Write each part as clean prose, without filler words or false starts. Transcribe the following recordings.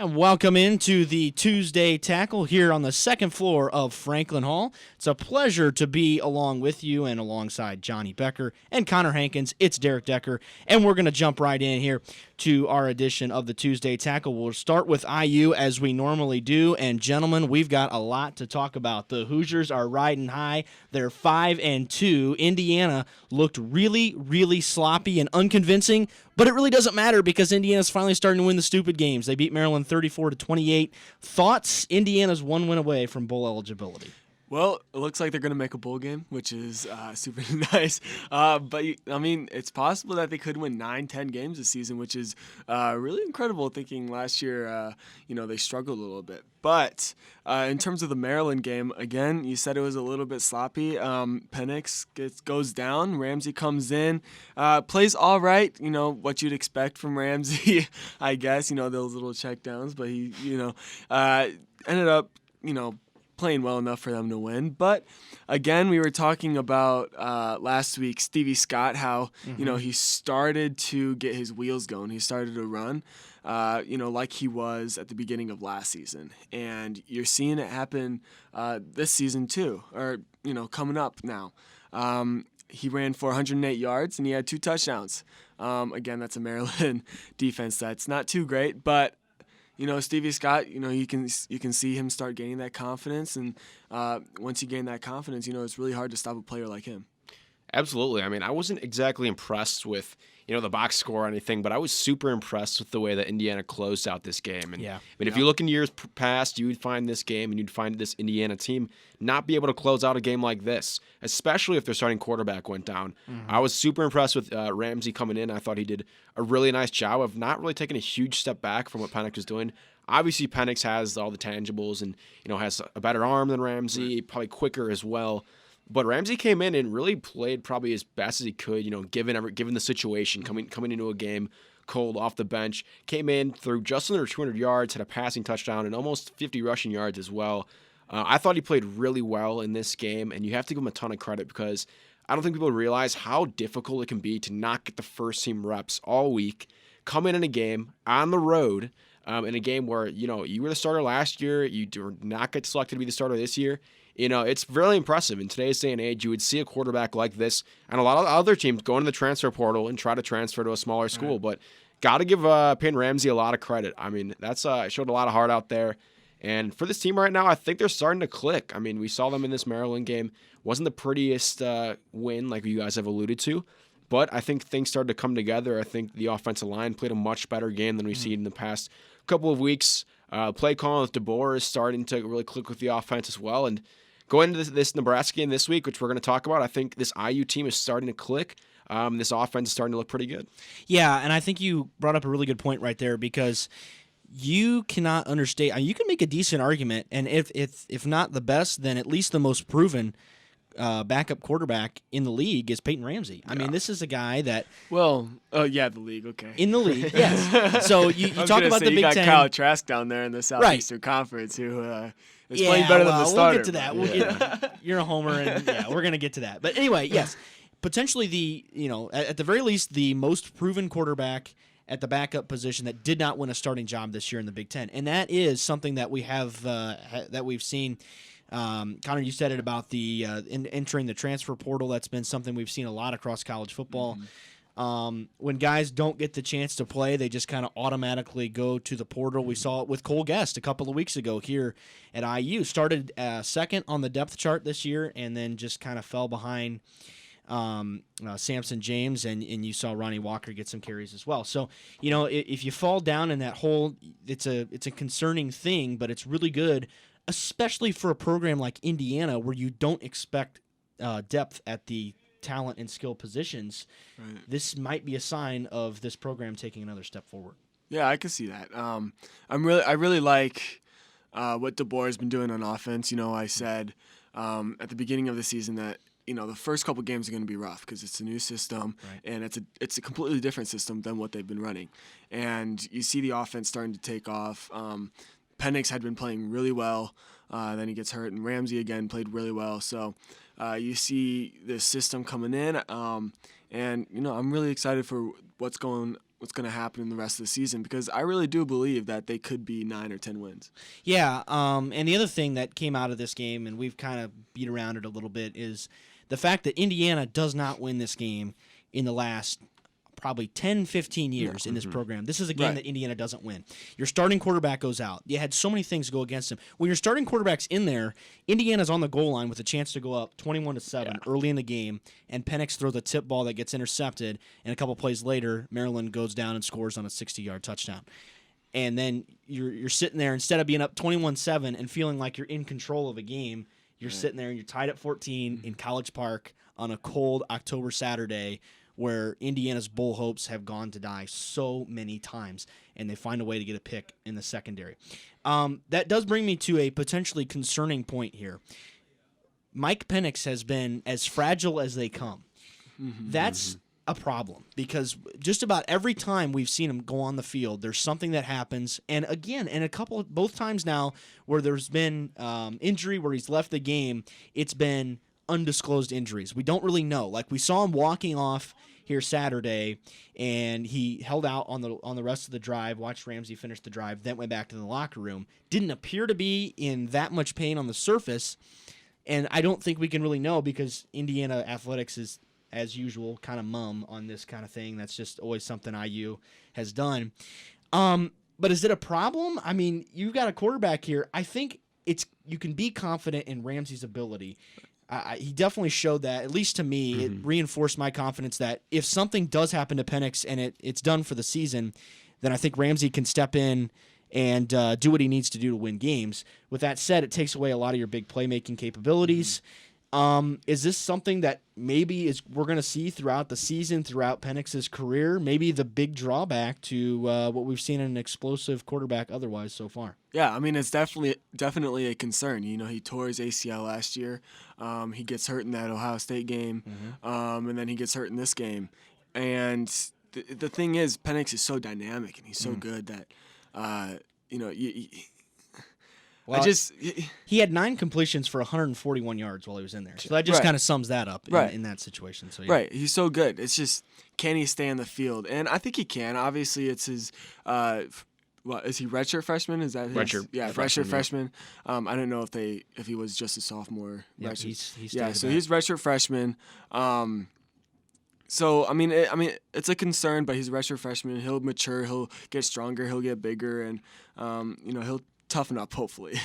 And welcome into the Tuesday Tackle here on the second floor of Franklin Hall. It's a pleasure to be along with you and alongside Jonny Becker and Connor Hankins. It's Derek Decker, and we're going to jump right in here to our edition of the Tuesday Tackle. We'll start with IU as we normally do, and gentlemen, we've got a lot to talk about. The Hoosiers are riding high. They're 5-2. Indiana looked really, really sloppy and unconvincing, but it really doesn't matter because Indiana's finally starting to win the stupid games. They beat Maryland 34-28. Thoughts? Indiana's one win away from bowl eligibility. Well, it looks like they're going to make a bowl game, which is super nice. But, I mean, it's possible that they could win 9-10 games this season, which is really incredible thinking last year, they struggled a little bit. But in terms of the Maryland game, again, you said it was a little bit sloppy. Penix goes down. Ramsey comes in, plays all right, what you'd expect from Ramsey, I guess, those little checkdowns. But he, ended up, playing well enough for them to win. But again, we were talking about last week Stevie Scott, how he started to get his wheels going. He started to run, like he was at the beginning of last season, and you're seeing it happen this season too, or coming up now. He ran for 108 yards and he had 2 touchdowns. Again, that's a Maryland defense that's not too great, but Stevie Scott, you can see him start gaining that confidence, and once you gain that confidence, it's really hard to stop a player like him. Absolutely. I mean, I wasn't exactly impressed with, the box score or anything, but I was super impressed with the way that Indiana closed out this game. And if you look in years past, you would find this game and you'd find this Indiana team not be able to close out a game like this, especially if their starting quarterback went down. I was super impressed with Ramsey coming in. I thought he did a really nice job of not really taking a huge step back from what Penix was doing. Obviously, Penix has all the tangibles and, has a better arm than Ramsey, probably quicker as well. But Ramsey came in and really played probably as best as he could, given the situation, coming into a game cold off the bench. Came in, threw just under 200 yards, had a passing touchdown, and almost 50 rushing yards as well. I thought he played really well in this game, and you have to give him a ton of credit because I don't think people realize how difficult it can be to not get the first-team reps all week, come in a game on the road, in a game where, you were the starter last year, you do not get selected to be the starter this year. It's really impressive. In today's day and age, you would see a quarterback like this and a lot of other teams go into the transfer portal and try to transfer to a smaller school. Right. But got to give Peyton Ramsey a lot of credit. I mean, that's showed a lot of heart out there. And for this team right now, I think they're starting to click. I mean, we saw them in this Maryland game. Wasn't the prettiest win like you guys have alluded to. But I think things started to come together. I think the offensive line played a much better game than we've seen in the past couple of weeks. Play calling with DeBoer is starting to really click with the offense as well. And going into this Nebraska game this week, which we're going to talk about, I think this IU team is starting to click. This offense is starting to look pretty good. Yeah, and I think you brought up a really good point right there because you cannot understate. I mean, you can make a decent argument, and if not the best, then at least the most proven backup quarterback in the league is Peyton Ramsey. I mean, this is a guy that... Well, the league, okay. In the league, yes. So you talk about the Big Ten. You got Kyle Trask down there in the Southeastern Conference who... It's playing better than the starter. We'll get to that. You're a homer, and we're going to get to that. But anyway, yes, potentially at the very least, the most proven quarterback at the backup position that did not win a starting job this year in the Big Ten, and that is something that we have that we've seen. Connor, you said it about the entering the transfer portal. That's been something we've seen a lot across college football. When guys don't get the chance to play, they just kind of automatically go to the portal. We saw it with Cole Guest a couple of weeks ago here at IU. Started second on the depth chart this year and then just kind of fell behind Samson James, and you saw Ronnie Walker get some carries as well. So, if you fall down in that hole, it's a concerning thing, but it's really good, especially for a program like Indiana where you don't expect depth at the talent and skill positions. Right. This might be a sign of this program taking another step forward. Yeah, I can see that. I really like what DeBoer has been doing on offense. I said at the beginning of the season that the first couple games are going to be rough because it's a new system, right, and it's a completely different system than what they've been running. And you see the offense starting to take off. Penix had been playing really well. Then he gets hurt, and Ramsey again played really well. So you see this system coming in, and I'm really excited for what's going what's going to happen in the rest of the season, because I really do believe that they could be 9 or 10 wins. Yeah, and the other thing that came out of this game, and we've kind of beat around it a little bit, is the fact that Indiana does not win this game in the last probably 10, 15 years in this program. This is a game that Indiana doesn't win. Your starting quarterback goes out. You had so many things go against him. When your starting quarterback's in there, Indiana's on the goal line with a chance to go up 21-7 early in the game, and Penix throws a tip ball that gets intercepted, and a couple plays later, Maryland goes down and scores on a 60-yard touchdown. And then you're sitting there, instead of being up 21-7 and feeling like you're in control of a game, you're sitting there and you're tied at 14 in College Park on a cold October Saturday, where Indiana's bull hopes have gone to die so many times, and they find a way to get a pick in the secondary. That does bring me to a potentially concerning point here. Mike Penix has been as fragile as they come. That's a problem, because just about every time we've seen him go on the field, there's something that happens. And again, in both times now where there's been injury, where he's left the game, it's been undisclosed injuries. We don't really know. Like, we saw him walking off here Saturday, and he held out on the rest of the drive, watched Ramsey finish the drive, then went back to the locker room. Didn't appear to be in that much pain on the surface, and I don't think we can really know, because Indiana athletics is, as usual, kind of mum on this kind of thing. That's just always something IU has done. But is it a problem? I mean, you've got a quarterback here. I think you can be confident in Ramsey's ability. He definitely showed that, at least to me. It reinforced my confidence that if something does happen to Penix and it's done for the season, then I think Ramsey can step in and do what he needs to do to win games. With that said, it takes away a lot of your big playmaking capabilities. Is this something that maybe we're going to see throughout the season, throughout Penix's career? Maybe the big drawback to what we've seen in an explosive quarterback otherwise so far. Yeah, I mean, it's definitely a concern. You know, he tore his ACL last year. He gets hurt in that Ohio State game, and then he gets hurt in this game. And the thing is, Penix is so dynamic and he's so good that, Well, he had 9 completions for 141 yards while he was in there. So that just kind of sums that up in that situation. So, yeah. Right. He's so good. It's just, can he stay on the field? And I think he can. Obviously, it's his is he redshirt freshman? Is that his? Redshirt freshman. I don't know if he was just a sophomore. Yeah, he's he's redshirt freshman. So I mean, it's a concern, but he's a redshirt freshman. He'll mature. He'll get stronger. He'll get bigger, and he'll toughen up, hopefully.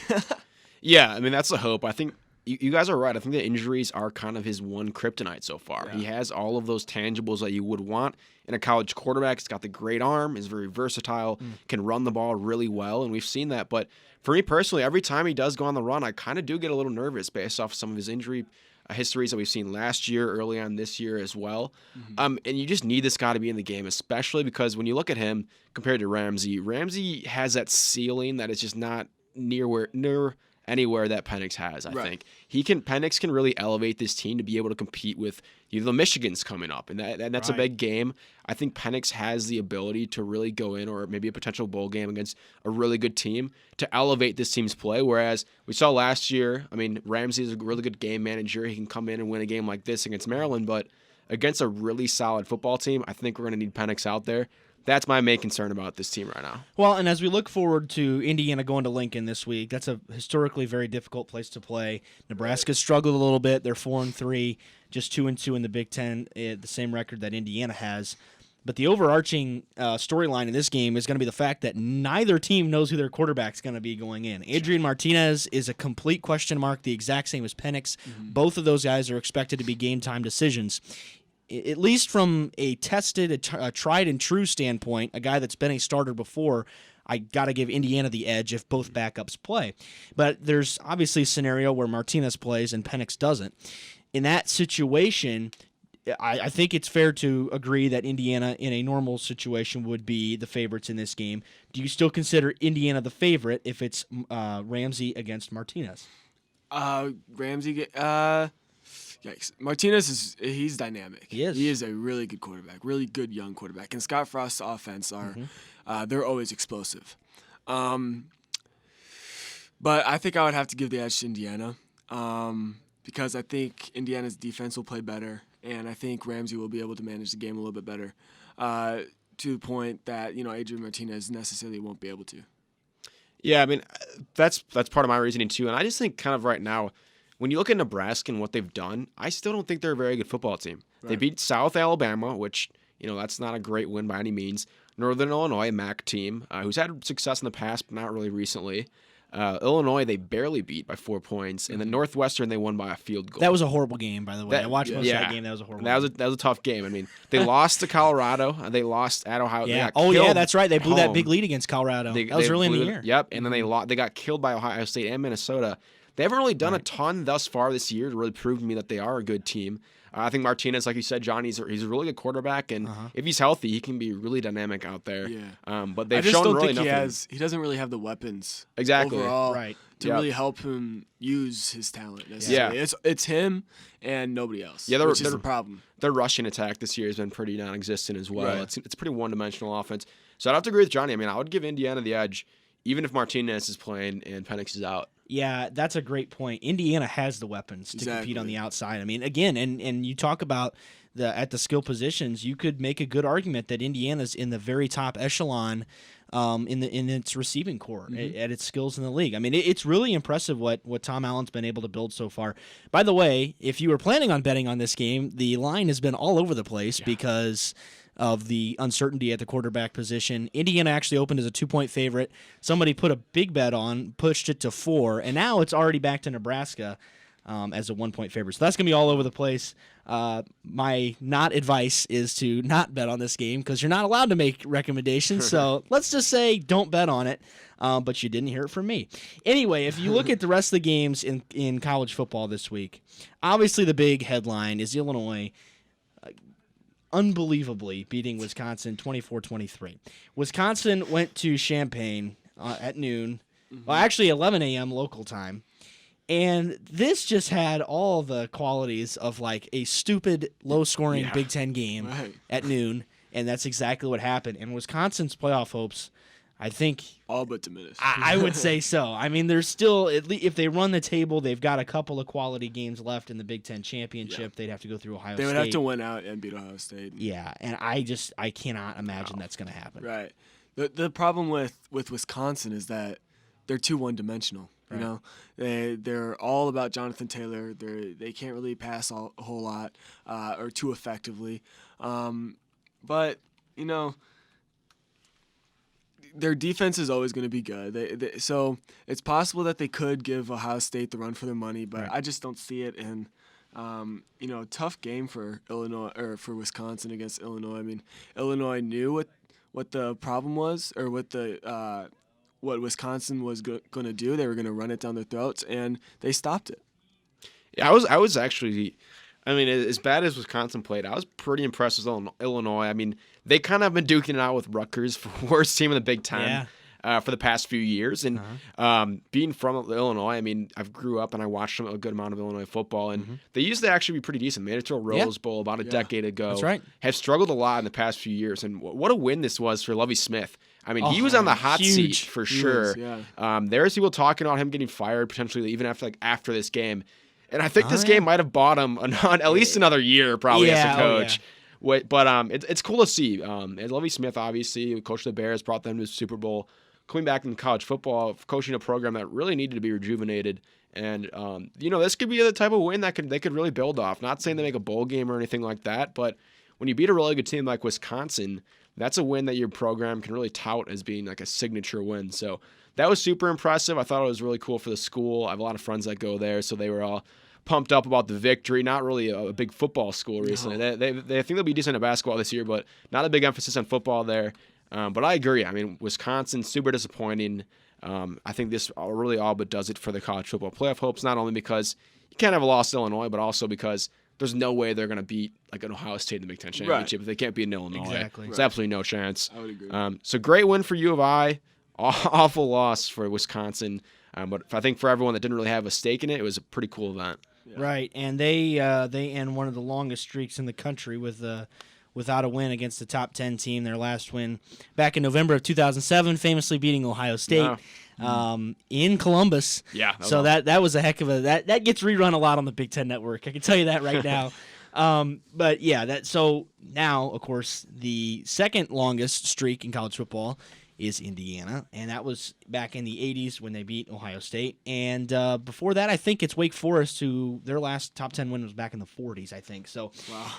Yeah, I mean, that's the hope. I think you guys are right. I think the injuries are kind of his one kryptonite so far. Yeah. He has all of those tangibles that you would want in a college quarterback. He's got the great arm, is very versatile, can run the ball really well, and we've seen that. But for me personally, every time he does go on the run, I kind of do get a little nervous based off some of his injury histories that we've seen last year, early on this year as well. And you just need this guy to be in the game, especially because when you look at him compared to Ramsey has that ceiling that is just not near anywhere that Penix has, I think. Penix can really elevate this team to be able to compete with the Michigans coming up, and that's a big game. I think Penix has the ability to really go in, or maybe a potential bowl game against a really good team, to elevate this team's play, whereas we saw last year, I mean, Ramsey is a really good game manager. He can come in and win a game like this against Maryland, but against a really solid football team, I think we're going to need Penix out there. That's my main concern about this team right now. Well, and as we look forward to Indiana going to Lincoln this week, that's a historically very difficult place to play. Nebraska struggled a little bit. They're 4-3, just 2-2 in the Big Ten, the same record that Indiana has. But the overarching storyline in this game is going to be the fact that neither team knows who their quarterback's going to be going in. Adrian Martinez is a complete question mark, the exact same as Penix. Both of those guys are expected to be game-time decisions. At least from a tested, a tried and true standpoint, a guy that's been a starter before, I got to give Indiana the edge if both backups play. But there's obviously a scenario where Martinez plays and Penix doesn't. In that situation, I think it's fair to agree that Indiana, in a normal situation, would be the favorites in this game. Do you still consider Indiana the favorite if it's Ramsey against Martinez? Yikes. Martinez he's dynamic. He is. He is a really good quarterback, really good young quarterback. And Scott Frost's offense they're always explosive. But I think I would have to give the edge to Indiana because I think Indiana's defense will play better, and I think Ramsey will be able to manage the game a little bit better. to the point that Adrian Martinez necessarily won't be able to. Yeah, I mean that's part of my reasoning too, and I just think kind of right now, when you look at Nebraska and what they've done, I still don't think they're a very good football team. Right. They beat South Alabama, which that's not a great win by any means. Northern Illinois, a MAC team, who's had success in the past, but not really recently. Illinois, they barely beat by 4 points, and then Northwestern, they won by a field goal. That was a horrible game, by the way. I watched most of that game. That was a horrible game. That was a tough game. I mean, they lost to Colorado. They lost at Ohio. Yeah. That's right. They blew that big lead against Colorado. That was early in the year. Yep, and then they got killed by Ohio State and Minnesota. They haven't really done a ton thus far this year to really prove to me that they are a good team. I think Martinez, like you said, John, he's a really good quarterback, and if he's healthy, he can be really dynamic out there. Yeah. But they've shown really nothing. He doesn't really have the weapons overall to really help him use his talent. Yeah. It's him and nobody else, which is the problem. Their rushing attack this year has been pretty non-existent as well. Right. It's a pretty one-dimensional offense. So I'd have to agree with Johnny. I mean, I would give Indiana the edge, even if Martinez is playing and Penix is out. Yeah, that's a great point. Indiana has the weapons to compete on the outside. I mean, again, and you talk about at the skill positions, you could make a good argument that Indiana's in the very top echelon in its receiving core at its skills in the league. I mean, it's really impressive what Tom Allen's been able to build so far. By the way, if you were planning on betting on this game, the line has been all over the place because of the uncertainty at the quarterback position. Indiana actually opened as a 2-point favorite. Somebody put a big bet on, pushed it to 4, and now it's already back to Nebraska as a 1-point favorite. So that's going to be all over the place. My not advice is to not bet on this game because you're not allowed to make recommendations. So let's just say don't bet on it. But you didn't hear it from me. Anyway, if you look at the rest of the games in college football this week, obviously the big headline is Illinois unbelievably beating Wisconsin 24-23. Wisconsin went to Champaign at noon, well, actually 11 a.m. local time, and this just had all the qualities of like a stupid, low-scoring Big Ten game at noon, and that's exactly what happened. And Wisconsin's playoff hopes, I think, all but diminished. I would say so. I mean, there's still, at least if they run the table, they've got a couple of quality games left in the Big Ten championship. They'd have to go through Ohio State. They would have to win out and beat Ohio State. Yeah, and I cannot imagine that's going to happen. Right. The problem with Wisconsin is that they're too one-dimensional. You know, they're all about Jonathan Taylor. They can't really pass a whole lot or too effectively. But their defense is always going to be good. So it's possible that they could give Ohio State the run for their money, but I just don't see it. And tough game for Illinois or for Wisconsin against Illinois. I mean, Illinois knew what the problem was, or what Wisconsin was going to do. They were going to run it down their throats, and they stopped it. Yeah, I was actually, I mean, as bad as Wisconsin played, I was pretty impressed with Illinois. I mean, they kind of been duking it out with Rutgers for worst team in the Big Ten for the past few years. And being from Illinois, I mean, I've grew up and I watched a good amount of Illinois football, and they used to actually be pretty decent. Made it to a Rose Bowl about a decade ago. That's right. Have struggled a lot in the past few years, and what a win this was for Lovie Smith. I mean, he was on the hot seat for sure. There's people talking about him getting fired potentially even after this game. And I think this game might have bought him at least another year probably as a coach. But it's cool to see. Lovie Smith, obviously, coach of the Bears, brought them to the Super Bowl. Coming back in college football, coaching a program that really needed to be rejuvenated. And, this could be the type of win that they could really build off. Not saying they make a bowl game or anything like that, but when you beat a really good team like Wisconsin, that's a win that your program can really tout as being like a signature win. So that was super impressive. I thought it was really cool for the school. I have a lot of friends that go there, so they were all pumped up about the victory. Not really a big football school recently. No. They think they'll be decent at basketball this year, but not a big emphasis on football there. But I agree. I mean, Wisconsin, super disappointing. I think this really all but does it for the college football playoff hopes, not only because you can't have a loss to Illinois, but also because there's no way they're going to beat like an Ohio State in the Big Ten championship if they can't beat an Illinois. Exactly. There's absolutely no chance. I would agree. So great win for U of I. Awful loss for Wisconsin. But I think for everyone that didn't really have a stake in it, it was a pretty cool event. Yeah. Right, and they end one of the longest streaks in the country without a win against the top 10 team. Their last win back in November of 2007, famously beating Ohio State in Columbus. Yeah. So that was a heck of that gets rerun a lot on the Big Ten Network. I can tell you that right now. But yeah, so now, of course, the second longest streak in college football is Indiana, and that was back in the 80s when they beat Ohio State. And before that, I think it's Wake Forest, who their last top 10 win was back in the 40s, I think. So,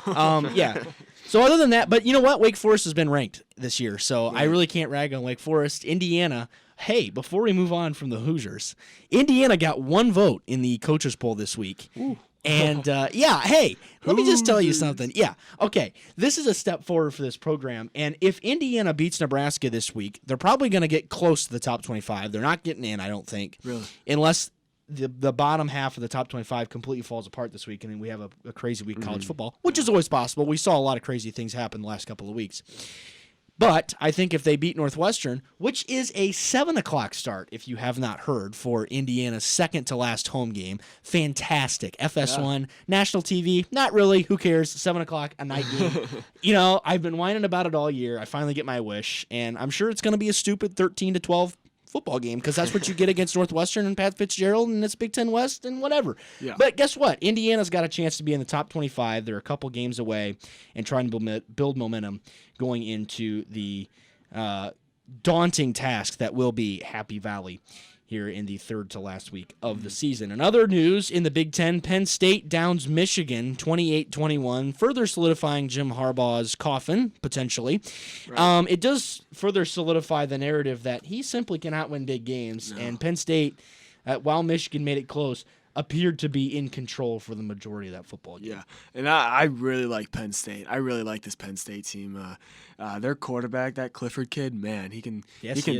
wow. Yeah. So other than that, but you know what? Wake Forest has been ranked this year, so I really can't rag on Wake Forest. Indiana, hey, before we move on from the Hoosiers, Indiana got one vote in the coaches poll this week. Ooh. And, hey, let me just tell you something. Yeah, okay, this is a step forward for this program. And if Indiana beats Nebraska this week, they're probably going to get close to the top 25. They're not getting in, I don't think. Really? Unless the bottom half of the top 25 completely falls apart this week, and then we have a crazy week of college football, which is always possible. We saw a lot of crazy things happen the last couple of weeks. But I think if they beat Northwestern, which is a 7 o'clock start, if you have not heard, for Indiana's second to last home game, fantastic. FS1, national TV, not really. Who cares? 7 o'clock, a night game. I've been whining about it all year. I finally get my wish, and I'm sure it's going to be a stupid 13-12 football game because that's what you get against Northwestern and Pat Fitzgerald and it's Big Ten West and whatever. Yeah. But guess what? Indiana's got a chance to be in the top 25. They're a couple games away and trying to build momentum going into the daunting task that will be Happy Valley here in the third to last week of the season. In other news, in the Big Ten, Penn State downs Michigan 28-21, further solidifying Jim Harbaugh's coffin, potentially. Right. It does further solidify the narrative that he simply cannot win big games, and Penn State, while Michigan made it close, appeared to be in control for the majority of that football game. Yeah, and I really like Penn State. I really like this Penn State team. Their quarterback, that Clifford kid, man, he can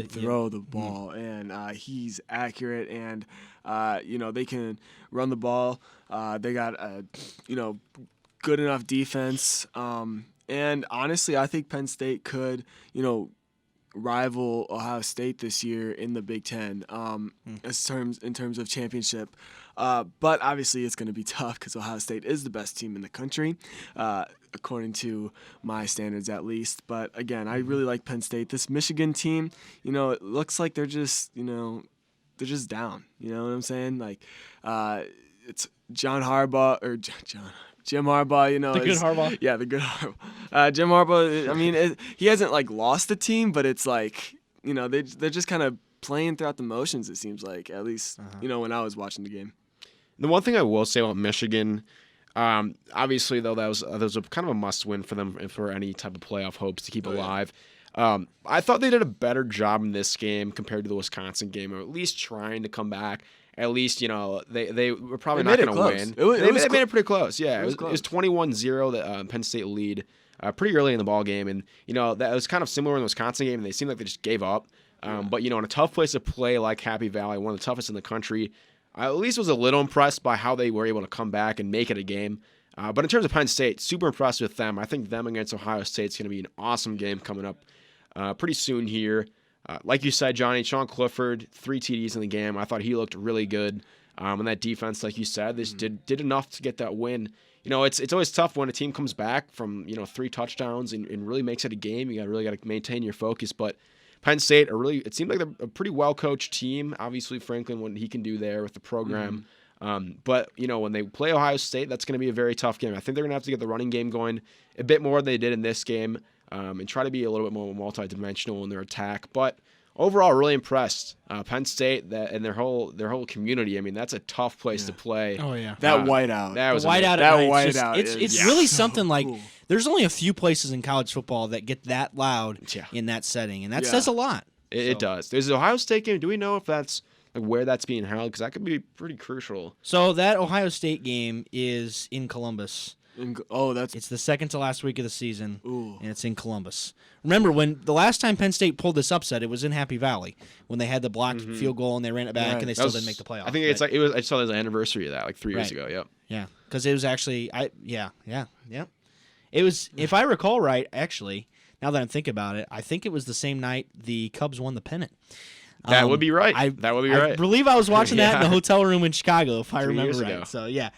throw the ball, and he's accurate, and they can run the ball. They got good enough defense, and honestly, I think Penn State could rival Ohio State this year in the Big Ten in terms of championship. But obviously it's going to be tough because Ohio State is the best team in the country, according to my standards at least. But again, I really like Penn State. This Michigan team, it looks like they're just down. You know what I'm saying? Like, it's Jim Harbaugh. The good Harbaugh. Yeah, the good Harbaugh. Jim Harbaugh. I mean, he hasn't lost the team, but it's like they're just kind of playing throughout the motions. It seems like, at least when I was watching the game. The one thing I will say about Michigan, obviously though that was a kind of a must win for them for any type of playoff hopes to keep alive. I thought they did a better job in this game compared to the Wisconsin game, or at least trying to come back. At least, they were probably not going to win. They made it pretty close. Yeah, it was 21-0 that Penn State lead pretty early in the ball game, and that was kind of similar in the Wisconsin game. And they seemed like they just gave up. But in a tough place to play like Happy Valley, one of the toughest in the country, I at least was a little impressed by how they were able to come back and make it a game. But in terms of Penn State, super impressed with them. I think them against Ohio State is going to be an awesome game coming up pretty soon here. Like you said, Johnny, Sean Clifford, 3 TDs in the game. I thought he looked really good. And that defense, like you said, they did enough to get that win. It's always tough when a team comes back from 3 touchdowns and really makes it a game. You really got to maintain your focus. But Penn State, it seemed like they're a pretty well-coached team. Obviously, Franklin, what he can do there with the program. But, when they play Ohio State, that's going to be a very tough game. I think they're going to have to get the running game going a bit more than they did in this game and try to be a little bit more multi-dimensional in their attack. But overall, really impressed. Penn State and their whole community. I mean, that's a tough place to play. Oh, yeah. That whiteout. That was whiteout. It's really something like – there's only a few places in college football that get that loud in that setting, and that says a lot. It does. There's the Ohio State game. Do we know if that's where that's being held? Because that could be pretty crucial. So that Ohio State game is in Columbus. It's the second to last week of the season, and it's in Columbus. Remember, when the last time Penn State pulled this upset, it was in Happy Valley when they had the blocked field goal and they ran it back and they still didn't make the playoff. I think I saw there's an anniversary of that 3 years ago. Yep. Yeah, because it was actually It was, if I recall right, actually, now that I'm thinking about it, I think it was the same night the Cubs won the pennant. That would be right. I believe I was watching that in the hotel room in Chicago, if I remember right. Ago. So, yeah.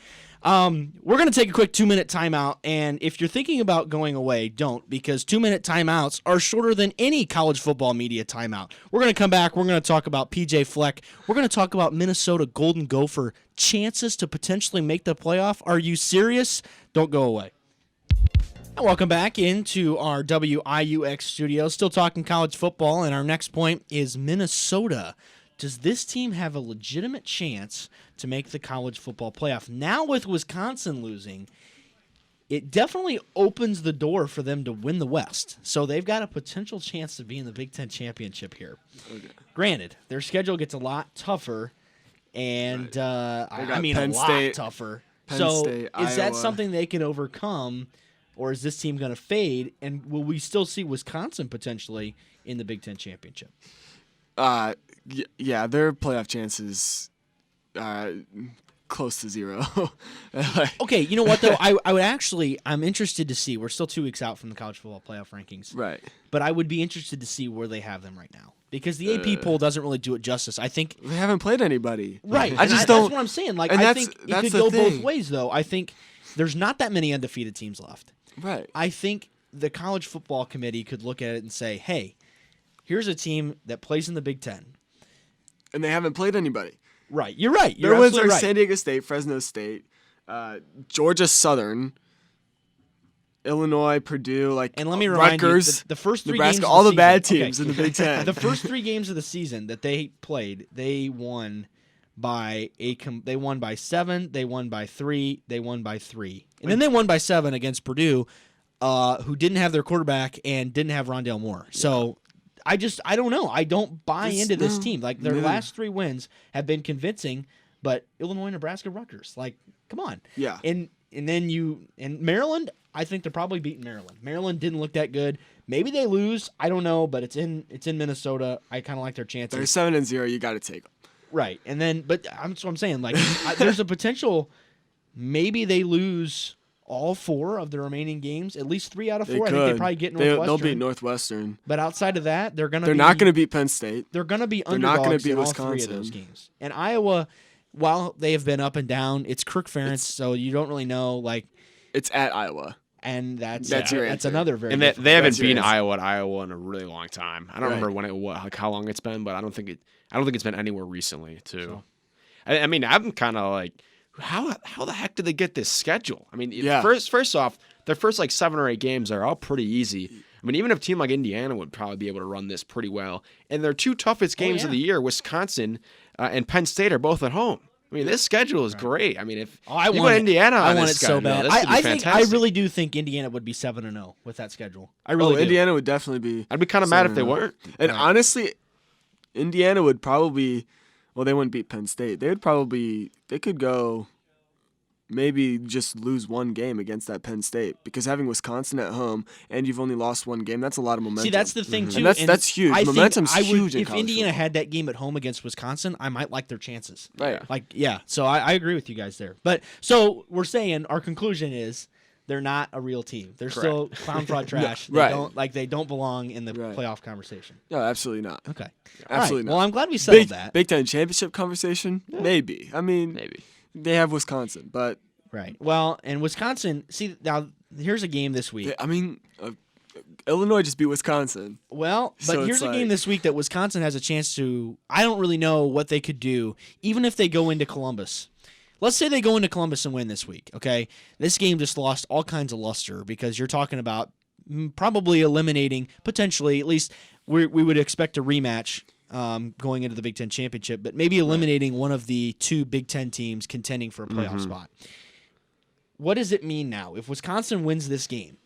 We're going to take a quick 2-minute timeout, and if you're thinking about going away, don't, because 2-minute timeouts are shorter than any college football media timeout. We're going to come back. We're going to talk about P.J. Fleck. We're going to talk about Minnesota Golden Gopher chances to potentially make the playoff. Are you serious? Don't go away. And welcome back into our WIUX studio. Still talking college football, and our next point is Minnesota. Does this team have a legitimate chance to make the college football playoff? Now with Wisconsin losing, it definitely opens the door for them to win the West. So they've got a potential chance to be in the Big Ten championship here. Okay. Granted, their schedule gets a lot tougher, and I mean Penn a lot State, tougher. Penn So State, is that Iowa. something they can overcome, or is this team going to fade? And will we still see Wisconsin potentially in the Big Ten championship? Yeah, their playoff chances close to zero. Okay, you know what though? I'm interested to see. We're still 2 weeks out from the college football playoff rankings, Right. but I would be interested to see where they have them right now because the AP poll doesn't really do it justice. I think They haven't played anybody. right. I and just That's don't. what I'm saying. Like and I that's- think it that's could the go both thing. ways though. I think there's not that many undefeated teams left. Right. I think the college football committee could look at it and say, "Hey, here's a team that plays in the Big Ten." And they haven't played anybody. Right. You're right. You're Their wins absolutely are right. San Diego State, Fresno State, Georgia Southern, Illinois, Purdue, And let me remind Rutgers, you, the first 3 Nebraska, games of all the season, bad teams in the Big Ten. The first 3 games of the season that they played, they won by 7, they won by 3, they won by 3. And then they won by 7 against Purdue, who didn't have their quarterback and didn't have Rondale Moore. So I don't know. I don't buy into this team. Like their last 3 wins have been convincing, but Illinois, Nebraska, Rutgers, like come on. Yeah. And then Maryland, I think they're probably beating Maryland. Maryland didn't look that good. Maybe they lose. I don't know, but it's in Minnesota. I kind of like their chances. They're 7-0. You got to take them. Right. And then, but that's what I'm saying. Like, there's a potential. Maybe they lose all 4 of the remaining games. At least 3 out of 4. I think they probably get Northwestern. They'll beat Northwestern. But outside of that, they're not going to beat Penn State. They're going to be They're not underdogs gonna beat in all 3 of Wisconsin. those games. And Iowa, while they have been up and down, it's Kirk Ferentz, so you don't really know. Like, It's at Iowa. and that's your that's answer. another very. And they different- haven't That's beaten yours. Iowa at Iowa in a really long time. I don't Right. remember how long it's been, but I don't think it's been anywhere recently too. So. I mean, I'm kind of like, how the heck did they get this schedule? I mean, Yeah. first off, their first like 7 or 8 games are all pretty easy. I mean, even a team like Indiana would probably be able to run this pretty well. And their 2 toughest games of the year, Wisconsin and Penn State, are both at home. I mean, this schedule is great. I mean, if I you want put it. Indiana I on want this it so schedule, bad. this would be I fantastic. really do think Indiana would be 7-0 with that schedule. I really do. Indiana would definitely be. I'd be kind of mad if they 7-0. weren't. And honestly, Indiana would probably. Well, they wouldn't beat Penn State. They could go. Maybe just lose 1 game against that Penn State because having Wisconsin at home and you've only lost 1 game, that's a lot of momentum. See, that's the thing too. And that's huge. I think Momentum's I would, huge in if college Indiana football. had that game at home against Wisconsin, I might like their chances. Right. Like, yeah. So I agree with you guys there. But so we're saying our conclusion is they're not a real team. They're still clown fraud trash. Right. They don't belong in the Right. playoff conversation. No, absolutely not. Okay. Absolutely Well, not. I'm glad we settled Big, that. Big Ten championship conversation? Maybe. I mean, Maybe. they have Wisconsin, but Right. Well, and Wisconsin. See, now here's a game this week. Illinois just beat Wisconsin. Well, but So here's it's a game like- this week that Wisconsin has a chance to. I don't really know what they could do, even if they go into Columbus. Let's say they go into Columbus and win this week. Okay, this game just lost all kinds of luster because you're talking about probably eliminating, potentially at least we would expect a rematch going into the Big Ten championship, but maybe eliminating one of the 2 Big Ten teams contending for a playoff spot. What does it mean now if Wisconsin wins this game?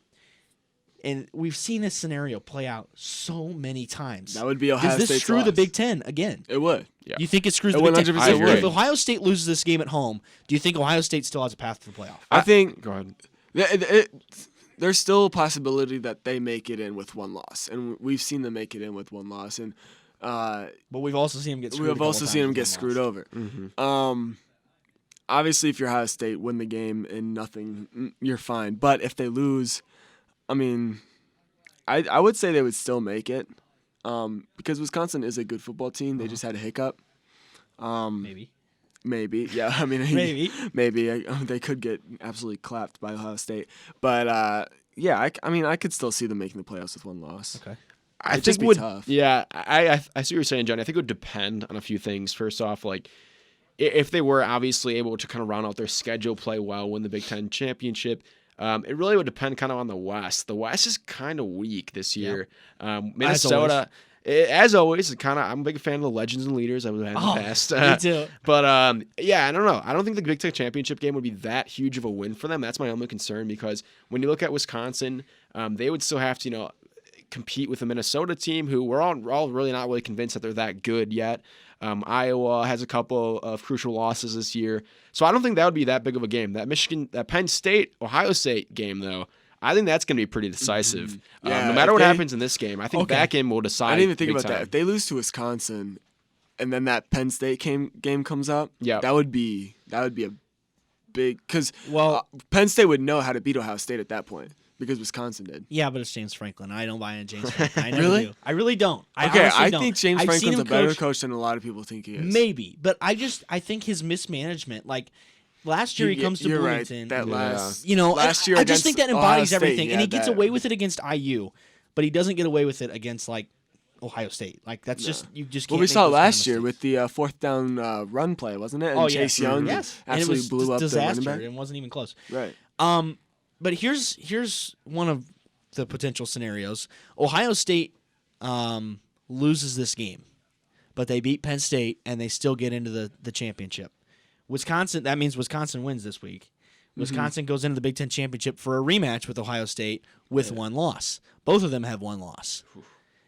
And we've seen this scenario play out so many times. That would be Ohio Does this State's screw the loss. Big Ten again? It would. Yeah. You think it screws It the Big Ten? 100% would. If Ohio State loses this game at home, do you think Ohio State still has a path to the playoff? I think Go ahead. there's still a possibility that they make it in with 1 loss, and we've seen them make it in with 1 loss, and But we've also seen them get screwed. we've also seen them get screwed over. Obviously, if you're Ohio State, win the game and nothing, you're fine. But if they lose, I mean, I would say they would still make it because Wisconsin is a good football team. They just had a hiccup. Maybe. Maybe, yeah. I mean, maybe they could get absolutely clapped by Ohio State, but yeah. I mean, I could still see them making the playoffs with 1 loss. Okay. I It'd think just be would tough. Yeah, I see what you're saying, Johnny. I think it would depend on a few things. First off, like if they were obviously able to kind of round out their schedule, play well, win the Big Ten championship, It really would depend kind of on the West. The West is kind of weak this year. Minnesota, as always, I'm a big fan of the legends and leaders I've had in the past. Me too. But I don't know. I don't think the Big Ten championship game would be that huge of a win for them. That's my only concern, because when you look at Wisconsin, they would still have to compete with the Minnesota team, who we're all really not really convinced that they're that good yet. Iowa has a couple of crucial losses this year, so I don't think that would be that big of a game. That Penn State Ohio State game, though, I think that's going to be pretty decisive. No matter what happens in this game, I think that game will decide. I didn't even think about time. that. If they lose to Wisconsin, and then that Penn State game comes up, yeah, that would be a big, because Penn State would know how to beat Ohio State at that point, becauseWisconsin did. Yeah, but it's James Franklin. I don't buy in James Franklin. I never Really? do. I really don't. I think James Franklin's a better coach than a lot of people think he is. Maybe, but I think his mismanagement, like last year he comes to Bloomington. Right. Last year I just think that embodies everything, and he gets away with it. it against IU, but he doesn't get away with it against Ohio State. Like that's just you just can't. Well, we saw it last year with the fourth down run play, wasn't it? And Chase Young absolutely blew up the running back. It wasn't even close. Right. But here's one of the potential scenarios. Ohio State loses this game, but they beat Penn State and they still get into the championship. That means Wisconsin wins this week. Wisconsin goes into the Big Ten championship for a rematch with Ohio State with one loss. Both of them have one loss.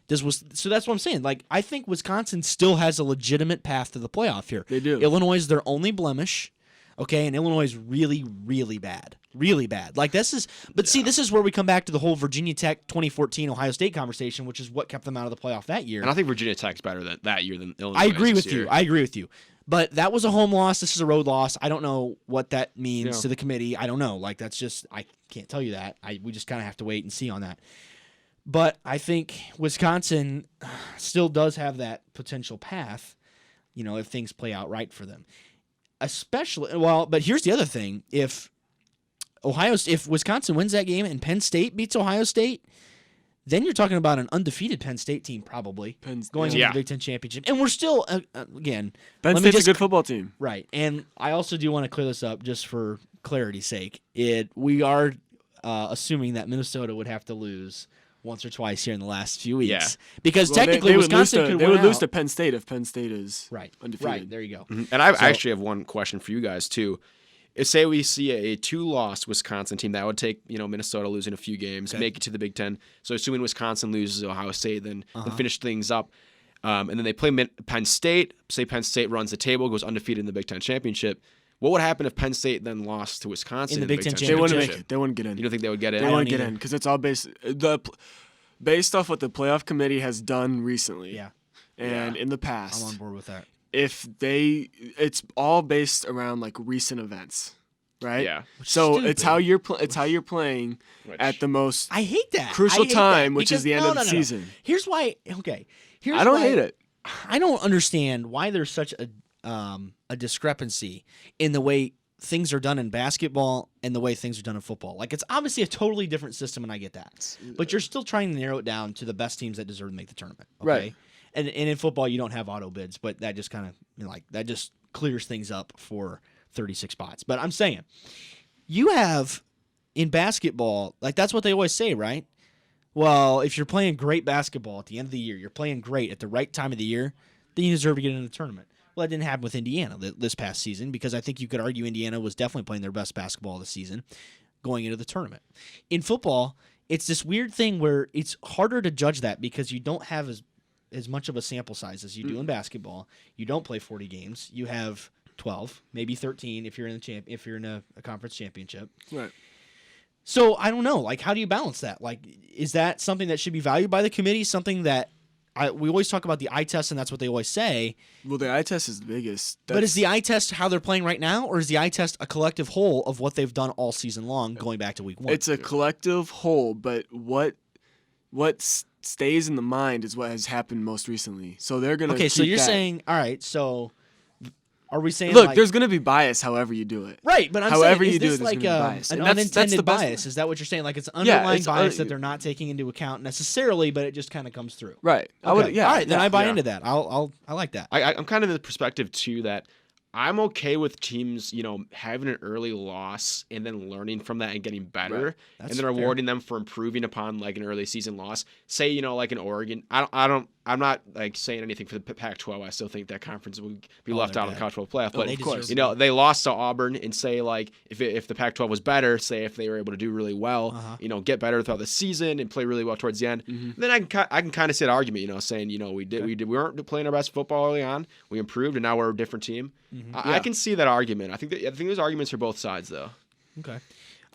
So that's what I'm saying. Like, I think Wisconsin still has a legitimate path to the playoff here. They do. Illinois is their only blemish. Okay, and Illinois is really, really bad. Really bad. Like, this is where we come back to the whole Virginia Tech 2014 Ohio State conversation, which is what kept them out of the playoff that year. And I think Virginia Tech's better that year than Illinois. I agree with you. But that was a home loss. This is a road loss. I don't know what that means to the committee. I don't know. Like, that's just, I can't tell you that. We just kind of have to wait and see on that. But I think Wisconsin still does have that potential path, if things play out right for them. But here's the other thing. If Wisconsin wins that game and Penn State beats Ohio State, then you're talking about an undefeated Penn State team probably going into the Big Ten championship. And we're still, again... Penn State's a good football team. Right. And I also do want to clear this up just for clarity's sake. We are assuming that Minnesota would have to lose once or twice here in the last few weeks. Yeah. Because technically Wisconsin could win. They would lose to Penn State if Penn State is undefeated. Right, there you go. Mm-hmm. And I actually have one question for you guys, too. Say we see a 2-loss Wisconsin team that would take Minnesota losing a few games, make it to the Big Ten. So assuming Wisconsin loses Ohio State, then finish things up, and then they play Penn State. Say Penn State runs the table, goes undefeated in the Big Ten championship. What would happen if Penn State then lost to Wisconsin in the Big Ten championship? They wouldn't make it. They wouldn't get in. You don't think they would get in? They wouldn't get in because it's all based off what the playoff committee has done recently. Yeah. And in the past. I'm on board with that. It's all based around recent events, right? Yeah. So it's how you're playing at the most I hate that. crucial time, which is the end of the season. Here's why. Okay. I don't hate it. I don't understand why there's such a discrepancy in the way things are done in basketball and the way things are done in football. It's obviously a totally different system, and I get that. But you're still trying to narrow it down to the best teams that deserve to make the tournament. Okay? Right. And in football, you don't have auto bids, but that just kind of that just clears things up for 36 spots. But I'm saying, you have in basketball, that's what they always say, right? Well, if you're playing great basketball at the end of the year, you're playing great at the right time of the year, then you deserve to get in the tournament. Well, that didn't happen with Indiana this past season, because I think you could argue Indiana was definitely playing their best basketball this season going into the tournament. In football, it's this weird thing where it's harder to judge that because you don't have as much of a sample size as you do in basketball. You don't play 40 games. You have 12, maybe 13 if you're in a conference championship. Right. So I don't know. How do you balance that? Is that something that should be valued by the committee? Something that we always talk about the eye test, and that's what they always say. Well, the eye test is the biggest. But is the eye test how they're playing right now, or is the eye test a collective whole of what they've done all season long, going back to week 1? It's a collective whole, but what stays in the mind is what has happened most recently. So they're gonna. Okay, so you're saying, all right. So are we saying? Look, there's gonna be bias, however you do it. Right, but I'm however saying, you do this it, there's gonna be bias. an And unintended bias? Is that what you're saying? It's underlying bias that it's they're not taking into account necessarily, but it just kind of comes through. Right. Okay. All right, then I buy into that. I like that. I'm kind of in the perspective too that I'm okay with teams, having an early loss and then learning from that and getting better, Right. and then rewarding them for improving upon like an early season loss. Say, like in Oregon, I'm not like saying anything for the Pac-12. I still think that conference would be left out of the College Football Playoff. But of course, they lost to Auburn, and say like if the Pac-12 was better, say if they were able to do really well, get better throughout the season and play really well towards the end, then I can kind of see that argument, saying we weren't playing our best football early on, we improved, and now we're a different team. I can see that argument. I think there's arguments for both sides, though. Okay.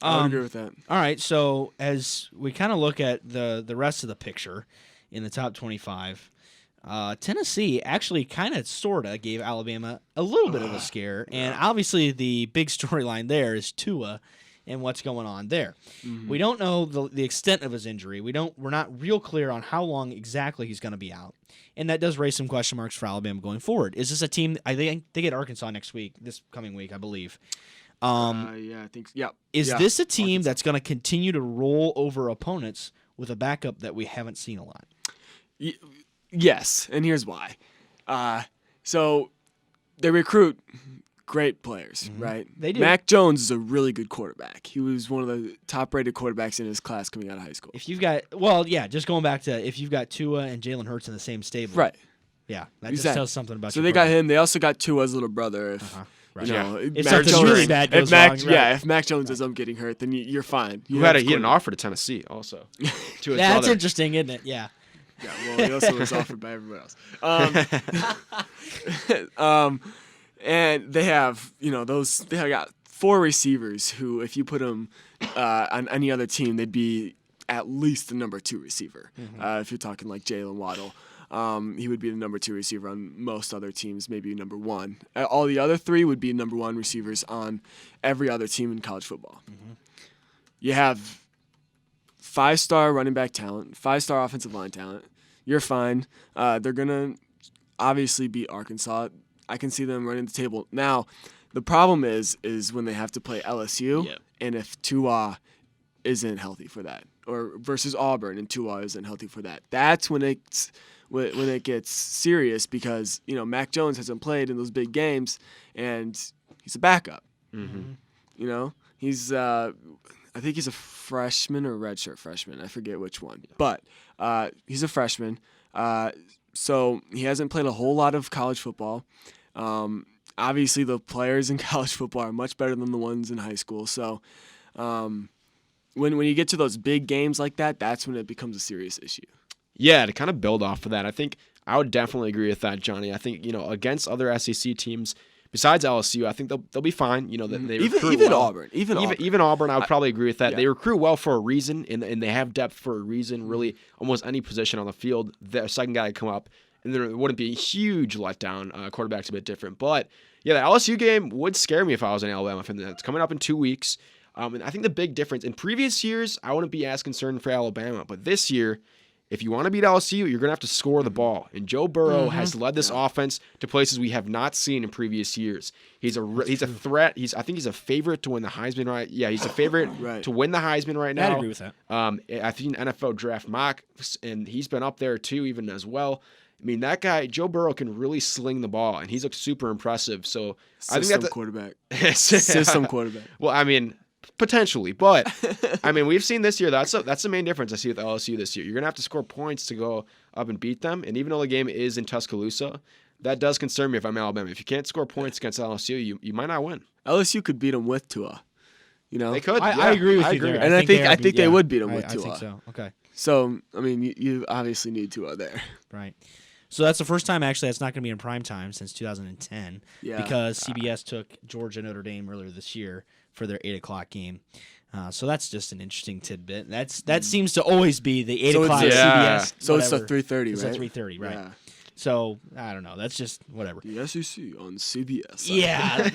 I would agree with that. All right, so as we kind of look at the rest of the picture in the top 25, Tennessee actually kind of sort of gave Alabama a little bit of a scare, and obviously the big storyline there is Tua and what's going on there. We don't know the extent of his injury. We're not real clear on how long exactly he's going to be out. And that does raise some question marks for Alabama going forward. Is this a team? I think they get Arkansas this coming week, I believe. I think. Yeah. Is this a team that's going to continue to roll over opponents with a backup that we haven't seen a lot? Yes, and here's why. So they recruit great players, right? They do. Mac Jones is a really good quarterback. He was one of the top-rated quarterbacks in his class coming out of high school. If you've got, just going back to if you've got Tua and Jalen Hurts in the same stable, right? Yeah, that Exactly. just tells something about. So your they got program. him. They also got Tua's little brother. If Right. if Mac Jones, really bad goes wrong, right. if Mac Jones ends up getting hurt, then you're fine. He had an offer to Tennessee also. To his That's brother. interesting, isn't it? Yeah. Yeah, well, he also was offered by everybody else. And they have, they have got 4 receivers who, if you put them on any other team, they'd be at least the number 2 receiver. If you're talking like Jalen Waddle, he would be the number 2 receiver on most other teams, maybe number 1. All the other 3 would be number 1 receivers on every other team in college football. You have 5-star running back talent, 5-star offensive line talent. You're fine. They're going to obviously beat Arkansas. I can see them running the table. Now, the problem is when they have to play LSU, and if Tua isn't healthy for that, or versus Auburn and Tua isn't healthy for that, that's when it gets serious, because Mac Jones hasn't played in those big games, and he's a backup. He's I think he's a freshman or redshirt freshman. I forget which one. But he's a freshman. So he hasn't played a whole lot of college football. Obviously, the players in college football are much better than the ones in high school. So when you get to those big games like that, that's when it becomes a serious issue. Yeah, to kind of build off of that, I think I would definitely agree with that, Johnny. I think, against other SEC teams, besides LSU, I think they'll be fine. They recruit even well. Auburn, even Auburn, I would probably agree with that. Yeah. They recruit well for a reason, and they have depth for a reason. Really, almost any position on the field, their second guy would come up, and there wouldn't be a huge letdown. Quarterback's a bit different, but yeah, the LSU game would scare me if I was an Alabama fan. It's coming up in 2 weeks, and I think the big difference in previous years, I wouldn't be as concerned for Alabama, but this year, if you want to beat LSU, you're going to have to score the ball. And Joe Burrow has led this offense to places we have not seen in previous years. He's a threat. I think he's a favorite to win the Heisman right. Yeah, he's a favorite to win the Heisman right now. I'd agree with that. I think NFL draft mock, and he's been up there too, even as well. I mean, that guy, Joe Burrow, can really sling the ball, and he's super impressive. So I think that's quarterback. System quarterback. Well, I mean, potentially, but I mean, we've seen this year. That's the main difference I see with LSU this year. You're gonna have to score points to go up and beat them. And even though the game is in Tuscaloosa, that does concern me if I'm Alabama. If you can't score points against LSU, you might not win. LSU could beat them with Tua. They could. I agree with you there. And I think they would beat them with Tua. I think so. Okay. So I mean, you obviously need Tua there. Right. So that's the first time, actually, that's not going to be in prime time since 2010 because CBS took Georgia Notre Dame earlier this year for their 8 o'clock game. So that's just an interesting tidbit. That seems to always be the 8 o'clock CBS. So it's a 3:30, right? It's a 3:30, right? Yeah. So I don't know. That's just whatever. The SEC on CBS. Yeah,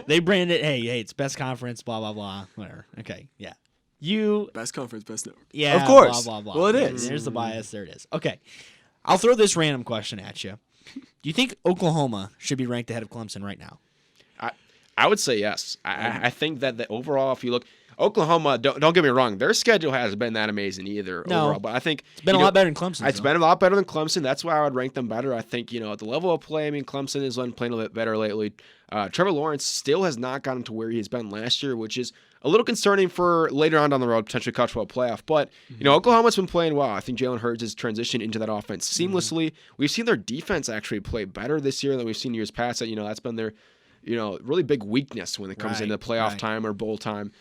they branded it. Hey, it's best conference. Blah blah blah. Whatever. Okay. Yeah. Best conference, best network. Yeah. Of course. Blah blah blah. Well, it is. There's the bias. There it is. Okay. I'll throw this random question at you. Do you think Oklahoma should be ranked ahead of Clemson right now? I would say yes. I think that overall, if you look, Oklahoma, don't get me wrong, their schedule hasn't been that amazing either overall. But I think it's been a lot better than Clemson. It's been a lot better than Clemson. That's why I would rank them better. I think, at the level of play, I mean, Clemson has been playing a little bit better lately. Trevor Lawrence still has not gotten to where he's been last year, which is a little concerning for later on down the road, potentially college football playoff. But, Oklahoma's been playing well. I think Jalen Hurts has transitioned into that offense seamlessly. We've seen their defense actually play better this year than we've seen years past. That's been their really big weakness when it comes into playoff time or bowl time.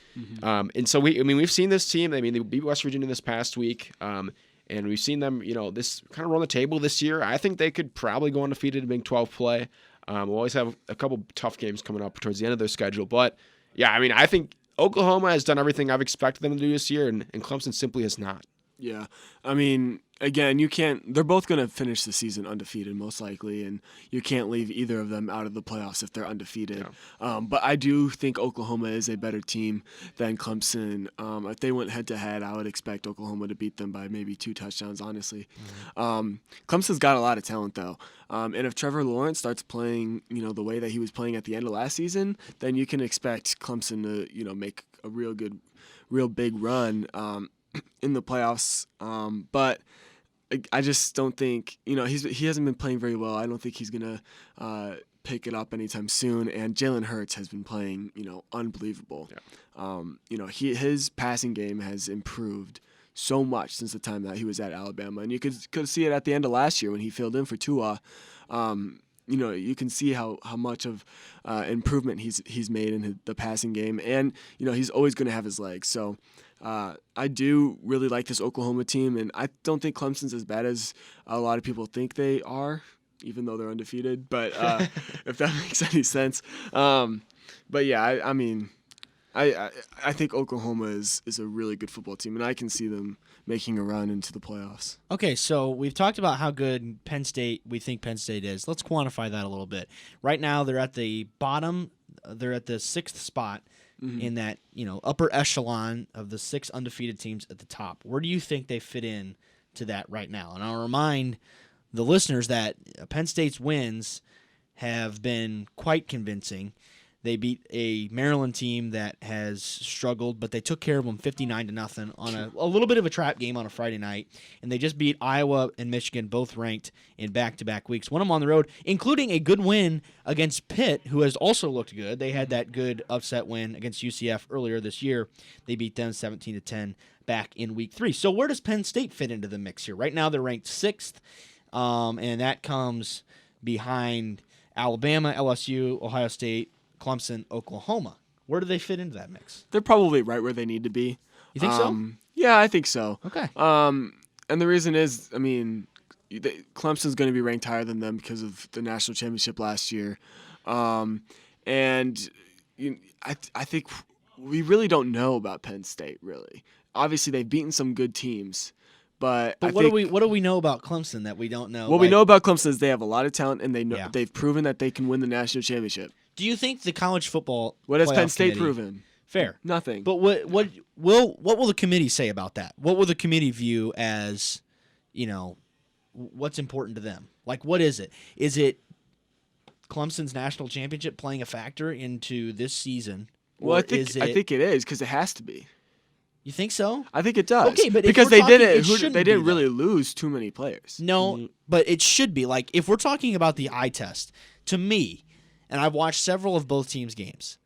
And so we've seen this team. I mean, they beat West Virginia this past week. And we've seen them, this kind of run the table this year. I think they could probably go undefeated in Big 12 play. We'll always have a couple tough games coming up towards the end of their schedule. But, yeah, I mean, I think Oklahoma has done everything I've expected them to do this year, and Clemson simply has not. Yeah. I mean, again, they're both going to finish the season undefeated most likely, and you can't leave either of them out of the playoffs if they're undefeated. Yeah. But I do think Oklahoma is a better team than Clemson. If they went head-to-head, I would expect Oklahoma to beat them by maybe 2 touchdowns, honestly. Clemson's got a lot of talent, though. And if Trevor Lawrence starts playing, the way that he was playing at the end of last season, then you can expect Clemson to, make a real big run in the playoffs. But I just don't think, he hasn't been playing very well. I don't think he's going to pick it up anytime soon. And Jalen Hurts has been playing, unbelievable. Yeah. His passing game has improved so much since the time that he was at Alabama. And you could see it at the end of last year when he filled in for Tua. You can see how much of improvement he's made in the passing game. And, he's always going to have his legs. So I do really like this Oklahoma team, and I don't think Clemson's as bad as a lot of people think they are, even though they're undefeated. But if that makes any sense. But yeah, I mean, I think Oklahoma is a really good football team, and I can see them making a run into the playoffs. Okay, so we've talked about how good we think Penn State is. Let's quantify that a little bit. Right now, they're at the bottom. They're at the 6th spot. In that, upper echelon of the 6 undefeated teams at the top. Where do you think they fit in to that right now? And I'll remind the listeners that Penn State's wins have been quite convincing. They beat a Maryland team that has struggled, but they took care of them 59-0 on a little bit of a trap game on a Friday night. And they just beat Iowa and Michigan, both ranked in back-to-back weeks. Won them on the road, including a good win against Pitt, who has also looked good. They had that good upset win against UCF earlier this year. They beat them 17-10 back in week 3. So where does Penn State fit into the mix here? Right now they're ranked 6th, and that comes behind Alabama, LSU, Ohio State, Clemson, Oklahoma. Where do they fit into that mix? They're probably right where they need to be. You think so? Yeah, I think so. Okay. And the reason is, I mean, Clemson's going to be ranked higher than them because of the national championship last year. And I think we really don't know about Penn State, really. Obviously, they've beaten some good teams. But what do we know about Clemson that we don't know? What we know about Clemson is they have a lot of talent, and they've proven that they can win the national championship. Do you think the college football? What has Penn State proven? Fair, nothing. But what will the committee say about that? What will the committee view as, what's important to them? Like, what is it? Is it Clemson's national championship playing a factor into this season? Well, I think it is because it has to be. You think so? I think it does. Okay, but because they didn't really lose too many players. No, but it should be. Like, if we're talking about the eye test, to me, and I've watched several of both teams' games,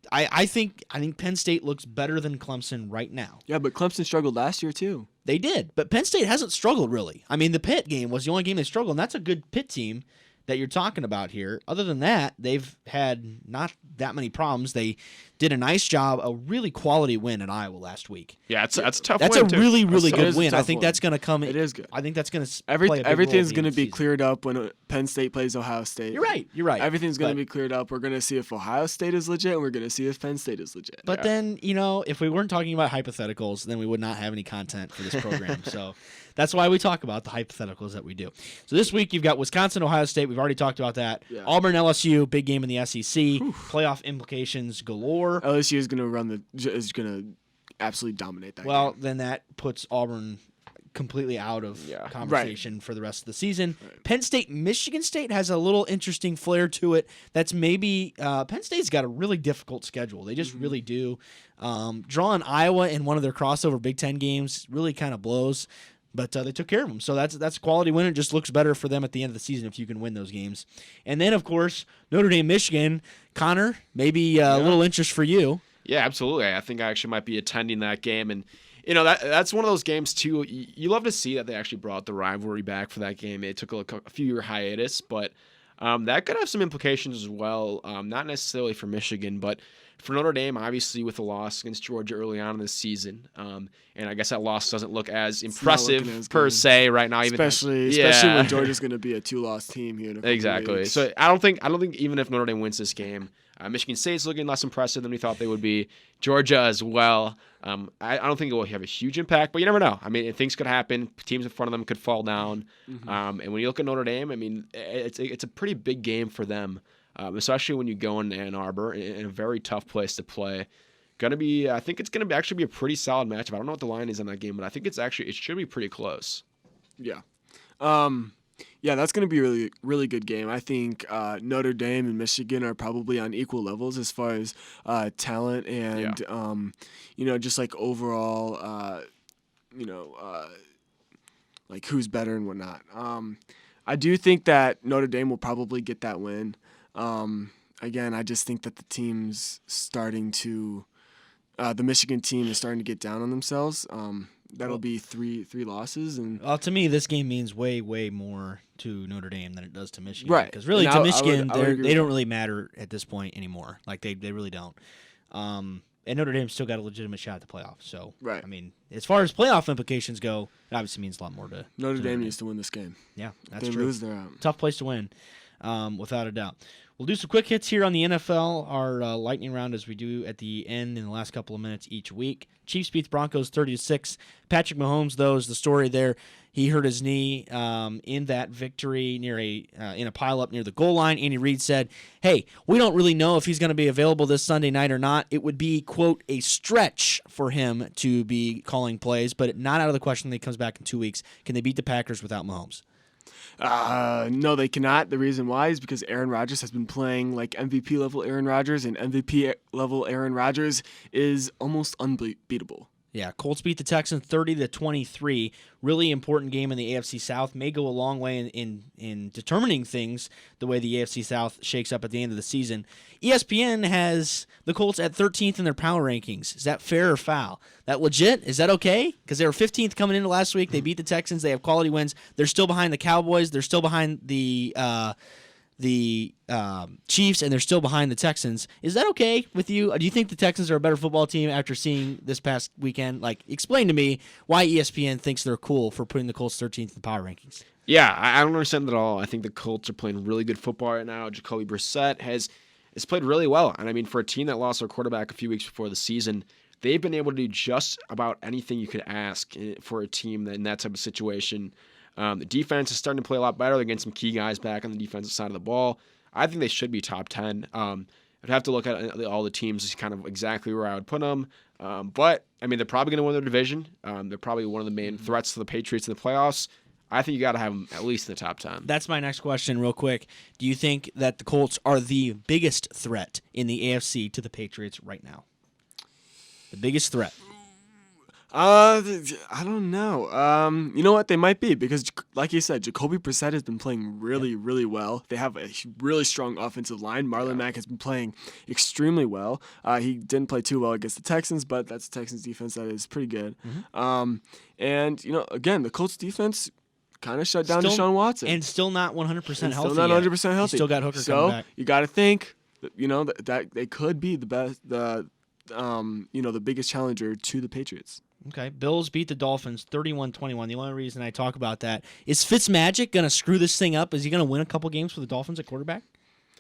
I think Penn State looks better than Clemson right now. Yeah, but Clemson struggled last year too. They did, but Penn State hasn't struggled really. I mean, the Pitt game was the only game they struggled, and that's a good Pitt team that you're talking about here. Other than that, they've had not that many problems. They did a nice job, a really quality win at Iowa last week. Yeah, that's a tough That's win, a too. really good win. I think that's going to come. It is good. I think that's going to everything's going to be cleared up when Penn State plays Ohio State. You're right. Everything's going to be cleared up. We're going to see if Ohio State is legit, and we're going to see if Penn State is legit. But then, if we weren't talking about hypotheticals, then we would not have any content for this program. So that's why we talk about the hypotheticals that we do. So this week you've got Wisconsin, Ohio State. We've already talked about that. Yeah. Auburn, LSU, big game in the SEC. Playoff implications galore. LSU is going to absolutely dominate that. Well, game. then that puts Auburn completely out of conversation for the rest of the season. Right. Penn State, Michigan State has a little interesting flair to it. That's maybe Penn State's got a really difficult schedule. They just really do. Drawing Iowa in one of their crossover Big Ten games really kind of blows. But they took care of them. So that's a quality win. It just looks better for them at the end of the season if you can win those games. And then, of course, Notre Dame, Michigan. Connor, maybe a little interest for you. Yeah, absolutely. I think I actually might be attending that game. And, that's one of those games, too. You love to see that they actually brought the rivalry back for that game. It took a few-year hiatus, but that could have some implications as well. Not necessarily for Michigan, but for Notre Dame, obviously, with a loss against Georgia early on in the season. And I guess that loss doesn't look as impressive per se right now. Especially when Georgia's going to be a 2-loss team here in a couple weeks. So I don't think even if Notre Dame wins this game, Michigan State's looking less impressive than we thought they would be. Georgia as well. I don't think it will have a huge impact, but you never know. I mean, things could happen. Teams in front of them could fall down. And when you look at Notre Dame, I mean, it's a pretty big game for them, especially when you go into Ann Arbor in a very tough place to play. I think it's gonna actually be a pretty solid matchup. I don't know what the line is on that game, but I think it should be pretty close. Yeah. Yeah, that's going to be a really, really good game. I think Notre Dame and Michigan are probably on equal levels as far as talent and, just like overall, like who's better and whatnot. I do think that Notre Dame will probably get that win. Again, I just think that the Michigan team is starting to get down on themselves. That'll be three losses, and to me, this game means way, way more to Notre Dame than it does to Michigan. Right, because really, to Michigan, they don't really matter at this point anymore. Like they really don't. And Notre Dame's still got a legitimate shot at the playoffs. So, right. I mean, as far as playoff implications go, it obviously means a lot more to Notre Dame needs to win this game. Yeah, that's true. If they lose, they're out. Tough place to win, without a doubt. We'll do some quick hits here on the NFL, our lightning round, as we do at the end in the last couple of minutes each week. Chiefs beats Broncos 30-6. Patrick Mahomes, though, is the story there. He hurt his knee in that victory in a pileup near the goal line. Andy Reid said, "Hey, we don't really know if he's going to be available this Sunday night or not. It would be, quote, a stretch for him to be calling plays, but not out of the question that he comes back in 2 weeks. Can they beat the Packers without Mahomes?" No, they cannot. The reason why is because Aaron Rodgers has been playing like MVP level Aaron Rodgers, and MVP level Aaron Rodgers is almost unbeatable. Yeah, Colts beat the Texans 30-23. Really important game in the AFC South. May go a long way in determining things the way the AFC South shakes up at the end of the season. ESPN has the Colts at 13th in their power rankings. Is that fair or foul? That legit? Is that okay? Because they were 15th coming into last week. They beat the Texans. They have quality wins. They're still behind the Cowboys. They're still behind the Chiefs, and they're still behind the Texans. Is that okay with you? Do you think the Texans are a better football team after seeing this past weekend? Like, explain to me why ESPN thinks they're cool for putting the Colts 13th in the power rankings. Yeah, I don't understand that at all. I think the Colts are playing really good football right now. Jacoby Brissett has played really well. And I mean, for a team that lost their quarterback a few weeks before the season, they've been able to do just about anything you could ask for a team in that type of situation. The defense is starting to play a lot better. They're getting some key guys back on the defensive side of the ball. I think they should be top 10. I'd have to look at all the teams as kind of exactly where I would put them. But, I mean, they're probably going to win their division. They're probably one of the main threats to the Patriots in the playoffs. I think you got to have them at least in the top 10. That's my next question real quick. Do you think that the Colts are the biggest threat in the AFC to the Patriots right now? The biggest threat? I don't know. You know what? They might be because, like you said, Jacoby Brissett has been playing really, really well. They have a really strong offensive line. Marlon Mack has been playing extremely well. He didn't play too well against the Texans, but that's the Texans defense that is pretty good. And, again, the Colts defense kind of shut down Deshaun Watson. And still not 100% healthy. Still not 100% healthy. He still got Hooker coming back. So you got to think, that they could be the best, the biggest challenger to the Patriots. Okay, Bills beat the Dolphins 31-21. The only reason I talk about that is Fitzmagic going to screw this thing up? Is he going to win a couple games for the Dolphins at quarterback?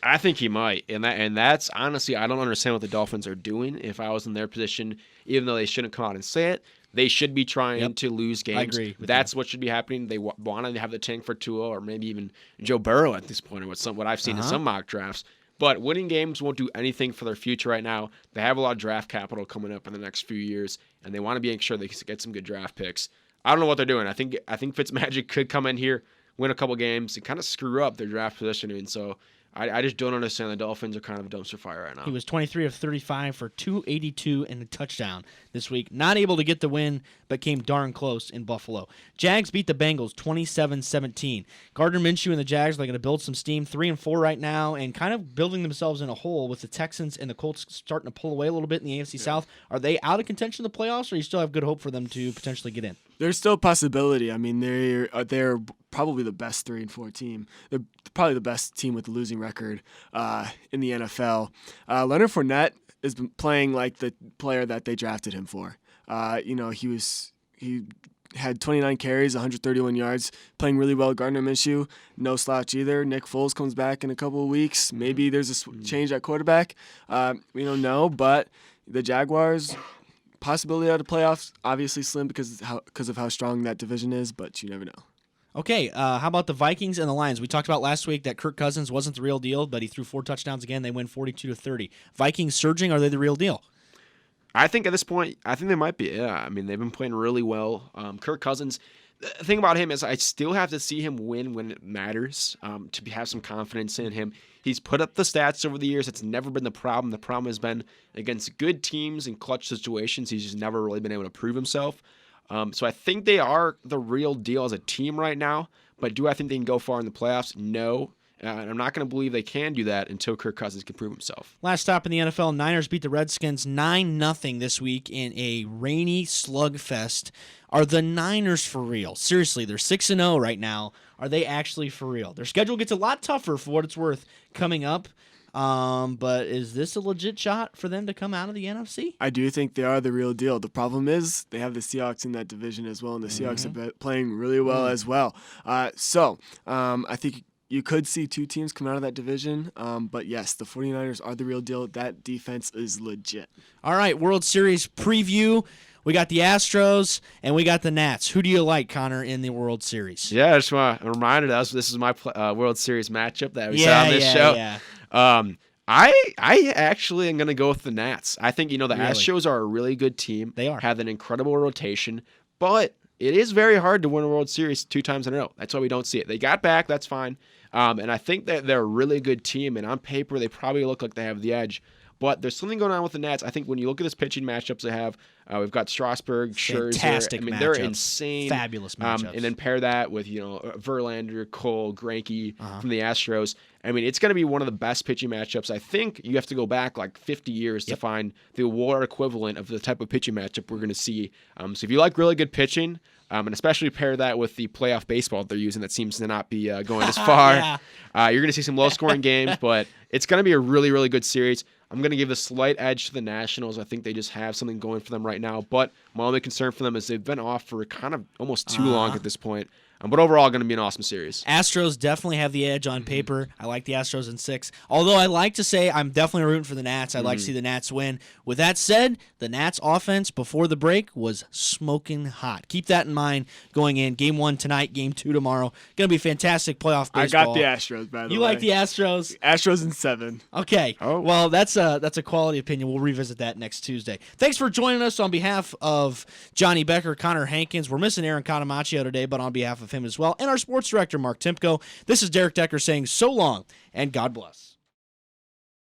I think he might, and that's honestly, I don't understand what the Dolphins are doing. If I was in their position, even though they shouldn't come out and say it, they should be trying to lose games. I agree. That's what should be happening. They want to have the tank for Tua or maybe even Joe Burrow at this point, or what I've seen in some mock drafts. But winning games won't do anything for their future right now. They have a lot of draft capital coming up in the next few years, and they want to make sure they get some good draft picks. I don't know what they're doing. I think Fitzmagic could come in here, win a couple games, and kind of screw up their draft positioning. So I just don't understand. The Dolphins are kind of a dumpster fire right now. He was 23 of 35 for 282 and a touchdown this week. Not able to get the win, but came darn close in Buffalo. Jags beat the Bengals 27-17. Gardner Minshew and the Jags are going to build some steam, 3-4 right now, and kind of building themselves in a hole with the Texans and the Colts starting to pull away a little bit in the AFC South. Are they out of contention in the playoffs, or you still have good hope for them to potentially get in? There's still a possibility. I mean, they're probably the best 3-4 team. They're probably the best team with a losing record in the NFL. Leonard Fournette has been playing like the player that they drafted him for. He had 29 carries, 131 yards, playing really well. Gardner Minshew, no slouch either. Nick Foles comes back in a couple of weeks. Maybe there's a change at quarterback. We don't know, but the Jaguars, possibility out of playoffs, obviously slim because of how strong that division is, but you never know. Okay, how about the Vikings and the Lions? We talked about last week that Kirk Cousins wasn't the real deal, but he threw 4 touchdowns again. They win 42-30. Vikings surging, are they the real deal? I think at this point, I think they might be. Yeah, I mean, they've been playing really well. Kirk Cousins, the thing about him is I still have to see him win when it matters, to have some confidence in him. He's put up the stats over the years. It's never been the problem. The problem has been against good teams in clutch situations. He's just never really been able to prove himself. So I think they are the real deal as a team right now. But do I think they can go far in the playoffs? No. And I'm not going to believe they can do that until Kirk Cousins can prove himself. Last stop in the NFL, Niners beat the Redskins 9-0 this week in a rainy slugfest. Are the Niners for real? Seriously, they're 6-0 right now. Are they actually for real? Their schedule gets a lot tougher for what it's worth coming up. But is this a legit shot for them to come out of the NFC? I do think they are the real deal. The problem is they have the Seahawks in that division as well, and the Seahawks are playing really well as well. So I think you could see 2 teams come out of that division. But yes, the 49ers are the real deal. That defense is legit. All right, World Series preview. We got the Astros and we got the Nats. Who do you like, Connor, in the World Series? Yeah, I just want to remind us this is my World Series matchup that we saw on this show. Yeah. I actually am going to go with the Nats. I think, the Astros are a really good team. They are. Have an incredible rotation, but it is very hard to win a World Series 2 times in a row. That's why we don't see it. They got back, that's fine. And I think that they're a really good team, and on paper they probably look like they have the edge. But there's something going on with the Nats. I think when you look at this pitching matchups they have, we've got Strasburg, Scherzer. Fantastic matchups. They're insane. Fabulous matchups. And then pair that with, Verlander, Cole, Greinke from the Astros. I mean, it's going to be one of the best pitching matchups. I think you have to go back like 50 years to find the award equivalent of the type of pitching matchup we're going to see. So if you like really good pitching, and especially pair that with the playoff baseball they're using that seems to not be going as far, you're going to see some low-scoring games, but it's going to be a really, really good series. I'm going to give a slight edge to the Nationals. I think they just have something going for them right now, but my only concern for them is they've been off for kind of almost too long at this point. But overall, going to be an awesome series. Astros definitely have the edge on paper. I like the Astros in 6. Although I like to say I'm definitely rooting for the Nats. I'd like to see the Nats win. With that said, the Nats offense before the break was smoking hot. Keep that in mind going in. Game 1 tonight, Game 2 tomorrow. Going to be fantastic playoff baseball. I got the Astros, by the way. You like the Astros? Astros in 7. Okay. Oh. Well, that's a quality opinion. We'll revisit that next Tuesday. Thanks for joining us on behalf of Jonny Becker, Connor Hankins. We're missing Aaron Conamaccio today, but on behalf of him as well, and our sports director, Mark Timko. This is Derek Decker saying so long and God bless.